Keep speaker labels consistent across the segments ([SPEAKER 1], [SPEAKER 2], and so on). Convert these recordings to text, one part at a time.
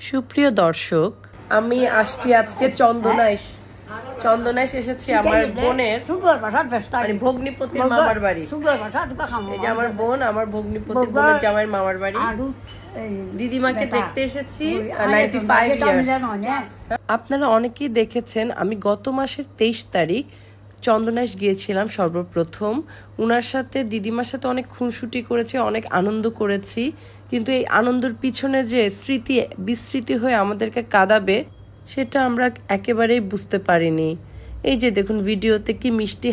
[SPEAKER 1] সুপ্রিয় দর্শক, আমি আসছি আজকে চন্দনাইশ এসেছি আমার বোনের মানে ভগ্নিপতির মামার বাড়ি। এই যে আমার বোন, আমার ভগ্নিপতির বোনের জামাইয়ের মামার বাড়ি। দিদিমাকে দেখতে এসেছি 95 ইয়ার্স। আপনারা অনেকেই দেখেছেন আমি গত মাসের 23 তারিখ চন্দনাইশ গিয়েছিলাম সর্বপ্রথম। উনার সাথে দিদিমার সাথে অনেক খুনসুটি করেছি, অনেক আনন্দ করেছি, কিন্তু এই আনন্দের পিছনে যে স্মৃতি বিস্মৃতি হয়ে আমাদেরকে কাঁদাবে সেটা আমরা একেবারেই বুঝতে পারিনি। এই যে দেখুন ভিডিওতে কি মিষ্টি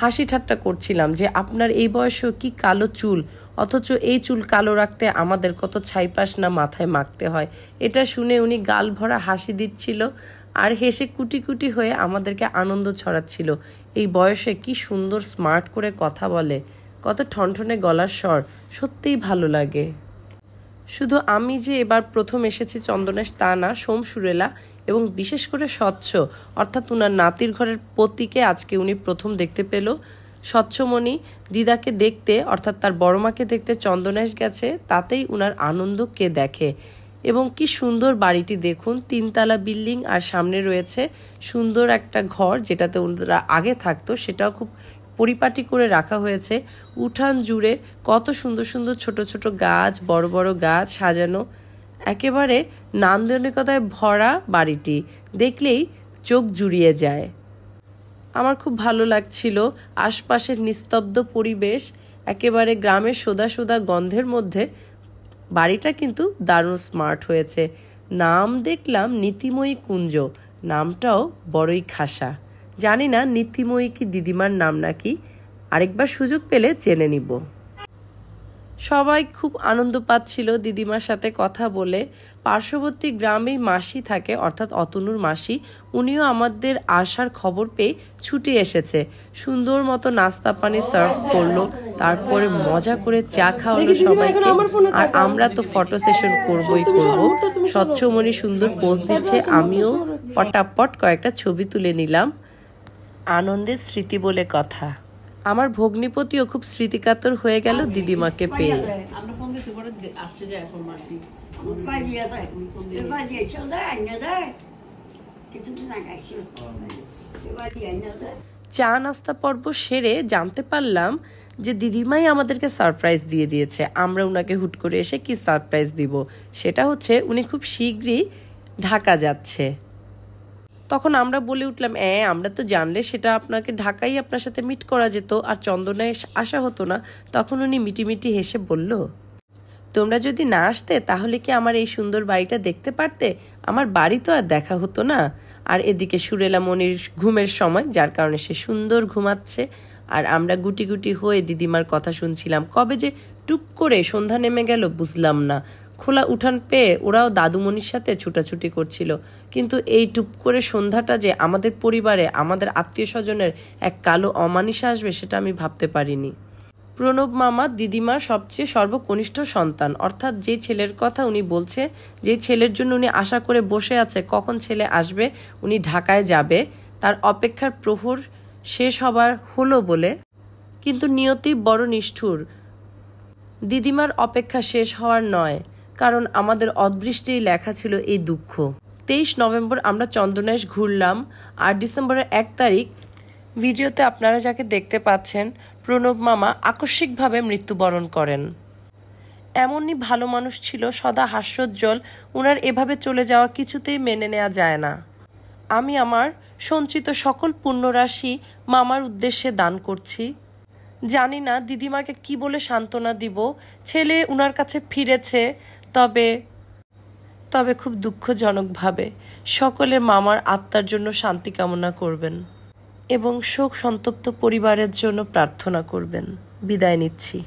[SPEAKER 1] হাসি ঠাট্টা করছিলাম যে আপনার এই বয়সেও কি কালো চুল, অথচ এই চুল কালো রাখতে আমাদের কত ছাইপাশ না মাথায় মাখতে হয়। এটা শুনে উনি গাল ভরা হাসি দিচ্ছিল আর হেসে কুটি কুটি হয়ে আমাদেরকে আনন্দ ছড়াচ্ছিল। এই বয়সে কি সুন্দর স্মার্ট করে কথা বলে, কত ঠনঠনে গলার স্বর, সত্যিই ভালো লাগে। শুধু আমি যে এবার প্রথম এসেছি চন্দনাইশ তা না, সোমসুরেলা এবং বিশেষ করে স্বচ্ছ অর্থাৎ উনার নাতির ঘরের পতিকে আজকে উনি প্রথম দেখতে পেল। স্বচ্ছমণি দিদাকে দেখতে অর্থাৎ তার বড় মাকে দেখতে চন্দনাইশ গেছে, তাতেই উনার আনন্দ কে দেখে। এবং কি সুন্দর বাড়িটি দেখুন, 3 তলা বিল্ডিং আর সামনে রয়েছে সুন্দর একটা ঘর যেটাতে ওনারা আগে থাকতো, সেটাও খুব পরিপাটি করে রাখা হয়েছে। উঠান জুড়ে কত সুন্দর সুন্দর ছোট ছোট গাছ, বড় বড় গাছ সাজানো, একেবারে নান্দনিকতায় ভরা বাড়িটি দেখলেই চোখ জুড়িয়ে যায়। আমার খুব ভালো লাগছিল আশপাশের নিস্তব্ধ পরিবেশ, একেবারে গ্রামের সোদা সোদা গন্ধের মধ্যে বাড়িটা কিন্তু দারুণ স্মার্ট হয়েছে। নাম দেখলাম নীতিময়ী কুঞ্জ, নামটাও বড়ই খাসা। জানি না নীতিময়ী কি দিদিমার নাম নাকি, আরেকবার সুযোগ পেলে জেনে নিব। সবাই খুব আনন্দ পাচ্ছিল দিদিমার সাথে কথা বলে। পার্শ্ববর্তী গ্রামেই মাসি থাকে অর্থাৎ অতনুর মাসি, উনিও আমাদের আসার খবর পেয়ে ছুটে এসেছে। সুন্দর মতো নাস্তা পানি সার্ভ করলো, তারপরে মজা করে চা খাওয়ালো সবাইকে। আর আমরা তো ফটো সেশন করবই করব। স্বচ্ছমণি সুন্দর পোজ দিচ্ছে, আমিও পটাপট কয়েকটা ছবি তুলে নিলাম। আনন্দের স্মৃতি বলে কথা। আমার ভগ্নিপতিও খুব স্মৃতিকাতর হয়ে গেল দিদিমাকে পেয়ে। চা নাস্তা পর্ব সেরে জানতে পারলাম যে দিদিমাই আমাদেরকে সারপ্রাইজ দিয়ে দিয়েছে। আমরা উনাকে হুট করে এসে কি সারপ্রাইজ দিব, সেটা হচ্ছে উনি খুব শীঘ্রই ঢাকা যাচ্ছে। তখন আমরা বলে উঠলাম, আমরা তো জানলে সেটা আপনাকে ঢাকাই আপনার সাথে মিট করা যেত, আর চন্দনাইশ আসা হতো না। তখন উনি মিটিমিটি হেসে বলল, তোমরা যদি না আসতে তাহলে কি আমার এই সুন্দর বাড়িটা দেখতে পারতে? আমার বাড়ি তো আর দেখা হতো না। আর এদিকে সুরেলা মনির ঘুমের সময়, যার কারণে সে সুন্দর ঘুমাচ্ছে, আর আমরা গুটি গুটি হয়ে দিদিমার কথা শুনছিলাম। কবে যে টুপ করে সন্ধ্যা নেমে গেল বুঝলাম না। খোলা উঠান পেয়ে ওরাও দাদুমণির সাথে ছুটাছুটি করছিল, কিন্তু এই টুপ করে সন্ধ্যাটা যে আমাদের পরিবারে, আমাদের আত্মীয় স্বজনের এক কালো অমানিসা আসবে সেটা আমি ভাবতে পারিনি। প্রণব মামা দিদিমার সবচেয়ে সর্বকনিষ্ঠ সন্তান, অর্থাৎ যে ছেলের কথা উনি বলছে, যে ছেলের জন্য উনি আশা করে বসে আছে কখন ছেলে আসবে, উনি ঢাকায় যাবে, তার অপেক্ষার প্রহর শেষ হবার হলো বলে। কিন্তু নিয়তি বড় নিষ্ঠুর, দিদিমার অপেক্ষা শেষ হওয়ার নয়, কারণ আমাদের অদৃষ্টেই লেখা ছিল এই দুঃখ। 23 নভেম্বর আমরা চন্দনাইশ ঘুরলাম, আর ডিসেম্বরের 1 তারিখ ভিডিওতে আপনারা যাকে দেখতে পাচ্ছেন প্রণব মামা আকস্মিকভাবে মৃত্যুবরণ করেন। এমনই ভালো মানুষ ছিল, সদা হাস্যোজ্জ্বল, উনার এভাবে চলে যাওয়া কিছুতেই মেনে নেওয়া যায় না। আমি আমার সঞ্চিত সকল পুণ্যরাশি মামার উদ্দেশ্যে দান করছি। জানি না দিদিমাকে কি বলে সান্ত্বনা দিব। ছেলে উনার কাছে ফিরেছে, তবে খুব দুঃখজনকভাবে। সকলে মামার আত্মার জন্য শান্তি কামনা করবেন এবং শোক সন্তপ্ত পরিবারের জন্য প্রার্থনা করবেন। বিদায় নিচ্ছি।